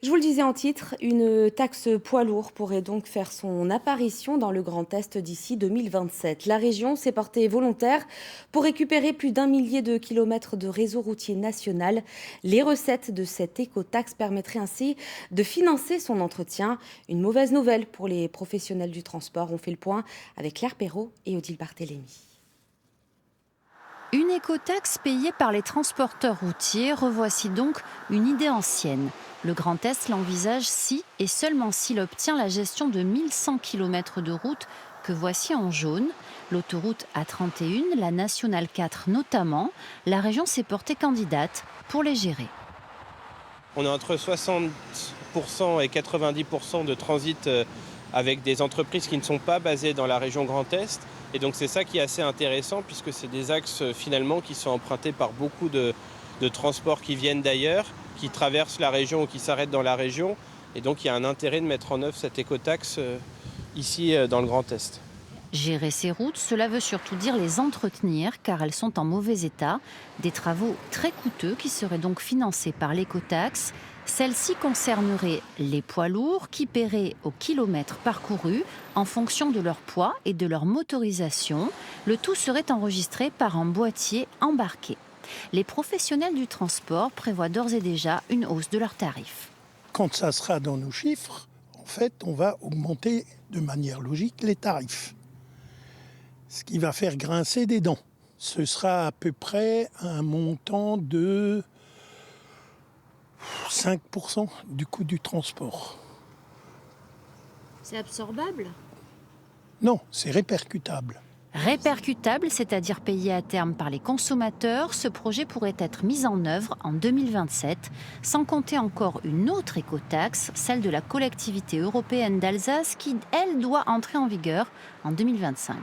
Je vous le disais en titre, une taxe poids lourd pourrait donc faire son apparition dans le Grand Est d'ici 2027. La région s'est portée volontaire pour récupérer plus d'un millier de kilomètres de réseau routier national. Les recettes de cette écotaxe permettraient ainsi de financer son entretien. Une mauvaise nouvelle pour les professionnels du transport. On fait le point avec Claire Perrault et Odile Barthélémy. Une écotaxe payée par les transporteurs routiers, revoici donc une idée ancienne. Le Grand Est l'envisage si et seulement s'il obtient la gestion de 1100 km de route que voici en jaune. L'autoroute A31, la Nationale 4 notamment, la région s'est portée candidate pour les gérer. On a entre 60% et 90% de transit avec des entreprises qui ne sont pas basées dans la région Grand Est. Et donc c'est ça qui est assez intéressant puisque c'est des axes finalement qui sont empruntés par beaucoup de transports qui viennent d'ailleurs, qui traversent la région ou qui s'arrêtent dans la région. Et donc il y a un intérêt de mettre en œuvre cette écotaxe ici dans le Grand Est. Gérer ces routes, cela veut surtout dire les entretenir car elles sont en mauvais état. Des travaux très coûteux qui seraient donc financés par l'écotaxe. Celle-ci concernerait les poids lourds qui paieraient au kilomètre parcouru en fonction de leur poids et de leur motorisation. Le tout serait enregistré par un boîtier embarqué. Les professionnels du transport prévoient d'ores et déjà une hausse de leurs tarifs. Quand ça sera dans nos chiffres, en fait, on va augmenter de manière logique les tarifs. Ce qui va faire grincer des dents. Ce sera à peu près un montant de 5% du coût du transport. C'est absorbable ? Non, c'est répercutable. Répercutable, c'est-à-dire payé à terme par les consommateurs, ce projet pourrait être mis en œuvre en 2027, sans compter encore une autre écotaxe, celle de la collectivité européenne d'Alsace, qui, elle, doit entrer en vigueur en 2025.